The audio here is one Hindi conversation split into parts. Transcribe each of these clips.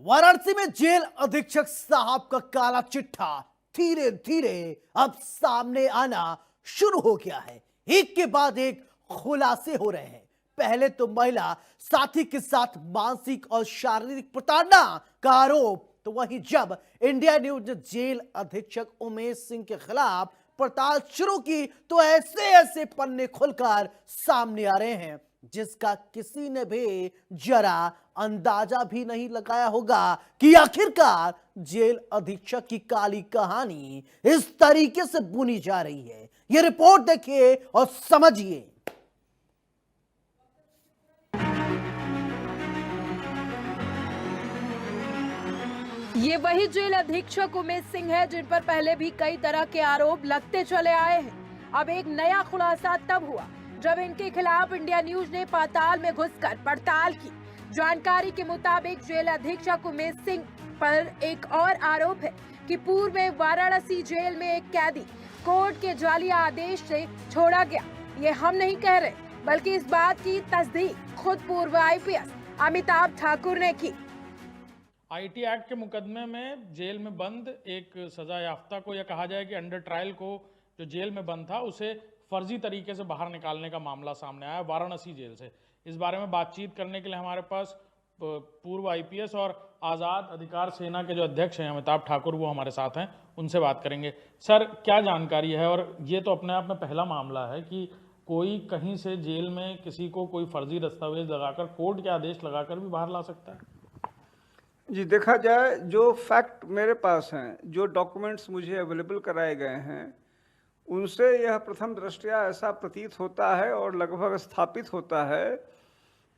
वाराणसी में जेल अधीक्षक साहब का काला चिट्ठा धीरे धीरे अब सामने आना शुरू हो गया है। एक के बाद एक खुलासे हो रहे हैं। पहले तो महिला साथी के साथ मानसिक और शारीरिक प्रताड़ना का आरोप, तो वहीं जब इंडिया न्यूज ने जेल अधीक्षक उमेश सिंह के खिलाफ पड़ताल शुरू की तो ऐसे ऐसे पन्ने खुलकर सामने आ रहे हैं जिसका किसी ने भी जरा अंदाजा भी नहीं लगाया होगा कि आखिरकार जेल अधीक्षक की काली कहानी इस तरीके से बुनी जा रही है। यह रिपोर्ट देखिए और समझिए। ये वही जेल अधीक्षक उमेश सिंह है जिन पर पहले भी कई तरह के आरोप लगते चले आए हैं। अब एक नया खुलासा तब हुआ जब इनके खिलाफ इंडिया न्यूज ने पाताल में घुसकर पड़ताल की। जानकारी के मुताबिक जेल अधीक्षक उमेश सिंह पर एक और आरोप है कि पूर्व में वाराणसी जेल में एक कैदी कोर्ट के जाली आदेश से छोड़ा गया। ये हम नहीं कह रहे, बल्कि इस बात की तस्दीक खुद पूर्व आईपीएस अमिताभ ठाकुर ने की। आईटी एक्ट के मुकदमे में जेल में बंद एक सजा याफ्ता को, या कहा जाए कि अंडर ट्रायल को, जो जेल में बंद था उसे फर्जी तरीके से बाहर निकालने का मामला सामने आया वाराणसी जेल से। इस बारे में बातचीत करने के लिए हमारे पास पूर्व आईपीएस और आज़ाद अधिकार सेना के जो अध्यक्ष हैं अमिताभ ठाकुर, वो हमारे साथ हैं, उनसे बात करेंगे। सर, क्या जानकारी है? और ये तो अपने आप में पहला मामला है कि कोई कहीं से जेल में किसी को कोई फर्जी दस्तावेज लगाकर, कोर्ट के आदेश लगाकर भी बाहर ला सकता है? जी, देखा जाए जो फैक्ट मेरे पास हैं, जो डॉक्यूमेंट्स मुझे अवेलेबल कराए गए हैं, उनसे यह प्रथम दृष्टया ऐसा प्रतीत होता है और लगभग स्थापित होता है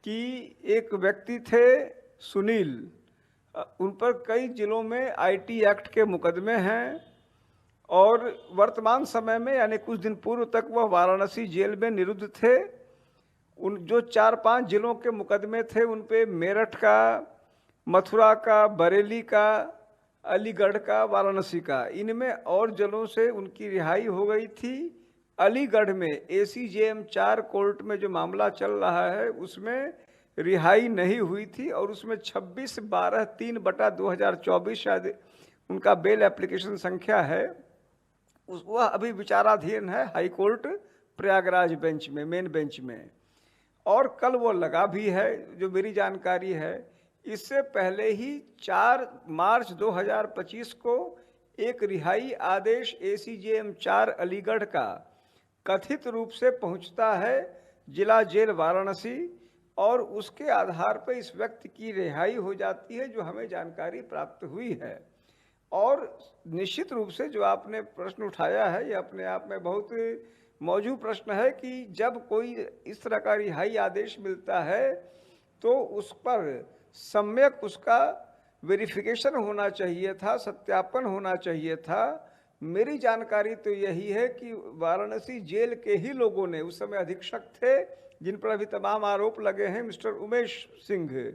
कि एक व्यक्ति थे सुनील, उन पर कई जिलों में आईटी एक्ट के मुकदमे हैं और वर्तमान समय में यानी कुछ दिन पूर्व तक वह वाराणसी जेल में निरुद्ध थे। उन जो 4-5 जिलों के मुकदमे थे उन पे मेरठ का, मथुरा का, बरेली का, अलीगढ़ का, वाराणसी का, इनमें और जिलों से उनकी रिहाई हो गई थी। अलीगढ़ में ACJM 4 कोर्ट में जो मामला चल रहा है उसमें रिहाई नहीं हुई थी और उसमें 26/12/3/2024 शायद उनका बेल एप्लीकेशन संख्या है, वह अभी विचाराधीन है हाई कोर्ट प्रयागराज बेंच में, मेन बेंच में, और कल वो लगा भी है जो मेरी जानकारी है। इससे पहले ही 4 मार्च 2025 को एक रिहाई आदेश ACJM 4 अलीगढ़ का कथित रूप से पहुंचता है जिला जेल वाराणसी और उसके आधार पर इस व्यक्ति की रिहाई हो जाती है, जो हमें जानकारी प्राप्त हुई है। और निश्चित रूप से जो आपने प्रश्न उठाया है ये अपने आप में बहुत मौजू प्रश्न है कि जब कोई इस तरह का रिहाई आदेश मिलता है तो उस पर सम्यक उसका वेरिफिकेशन होना चाहिए था, सत्यापन होना चाहिए था। मेरी जानकारी तो यही है कि वाराणसी जेल के ही लोगों ने, उस समय अधीक्षक थे जिन पर अभी तमाम आरोप लगे हैं, मिस्टर उमेश सिंह,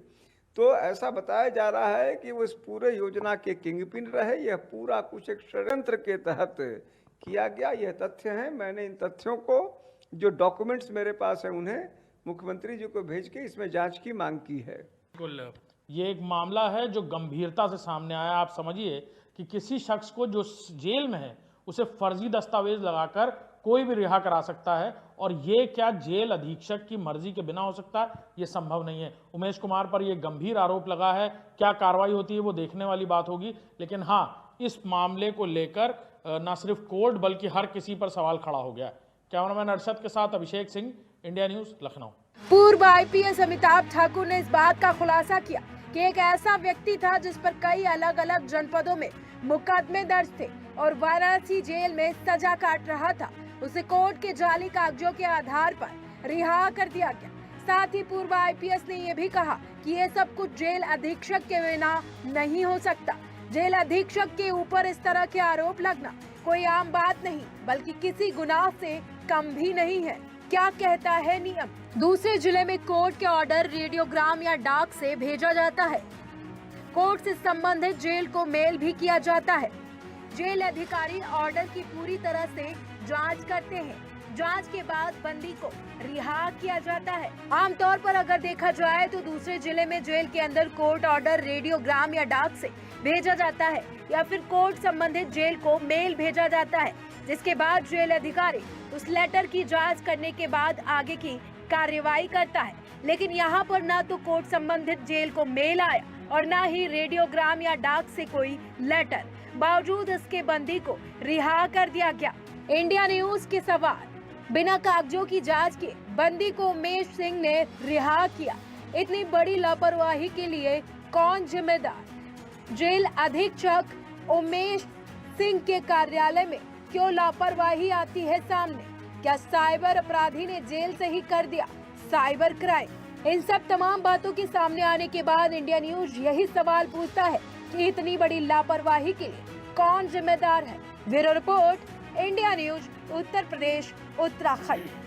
तो ऐसा बताया जा रहा है कि वो इस पूरे योजना के किंगपिन रहे। यह पूरा कुछ एक षड्यंत्र के तहत किया गया, यह तथ्य हैं। मैंने इन तथ्यों को, जो डॉक्यूमेंट्स मेरे पास हैं, उन्हें मुख्यमंत्री जी को भेज के इसमें जांच की मांग की है। बिल्कुल, ये एक मामला है जो गंभीरता से सामने आया। आप समझिए कि किसी शख्स को जो जेल में है उसे फर्जी दस्तावेज लगाकर कोई भी रिहा करा सकता है, और ये क्या जेल अधीक्षक की मर्जी के बिना हो सकता है? ये संभव नहीं है। उमेश कुमार पर ये गंभीर आरोप लगा है, क्या कार्रवाई होती है वो देखने वाली बात होगी। लेकिन हाँ, इस मामले को लेकर न सिर्फ कोर्ट बल्कि हर किसी पर सवाल खड़ा हो गया। कैमरामैन अरशद के साथ अभिषेक सिंह, इंडिया न्यूज, लखनऊ। पूर्व आईपीएस अमिताभ ठाकुर ने इस बात का खुलासा किया कि एक ऐसा व्यक्ति था जिस पर कई अलग अलग जनपदों में मुकदमे दर्ज थे और वाराणसी जेल में सजा काट रहा था। उसे कोर्ट के जाली कागजों के आधार पर रिहा कर दिया गया। साथ ही पूर्व आईपीएस ने यह भी कहा कि ये सब कुछ जेल अधीक्षक के बिना नहीं हो सकता। जेल अधीक्षक के ऊपर इस तरह के आरोप लगना कोई आम बात नहीं, बल्कि किसी गुनाह से कम भी नहीं है। क्या कहता है नियम? दूसरे जिले में कोर्ट के ऑर्डर रेडियोग्राम या डाक से भेजा जाता है। कोर्ट से संबंधित जेल को मेल भी किया जाता है। जेल अधिकारी ऑर्डर की पूरी तरह से जांच करते हैं। जांच के बाद बंदी को रिहा किया जाता है। आमतौर पर अगर देखा जाए तो दूसरे जिले में जेल के अंदर कोर्ट ऑर्डर रेडियोग्राम या डाक से भेजा जाता है या फिर कोर्ट संबंधित जेल को मेल भेजा जाता है, जिसके बाद जेल अधिकारी उस लेटर की जांच करने के बाद आगे की कार्यवाही करता है। लेकिन यहाँ पर ना तो कोर्ट संबंधित जेल को मेल आया और ना ही रेडियोग्राम या डाक से कोई लेटर, बावजूद इसके बंदी को रिहा कर दिया गया। इंडिया न्यूज के सवाल, बिना कागजों की जांच के बंदी को उमेश सिंह ने रिहा किया, इतनी बड़ी लापरवाही के लिए कौन जिम्मेदार? जेल अधीक्षक उमेश सिंह के कार्यालय में क्यों लापरवाही आती है सामने? क्या साइबर अपराधी ने जेल से ही कर दिया साइबर क्राइम? इन सब तमाम बातों के सामने आने के बाद इंडिया न्यूज यही सवाल पूछता है कि इतनी बड़ी लापरवाही के लिए कौन जिम्मेदार है? Bureau report, India news, Uttar Pradesh, Uttarakhand.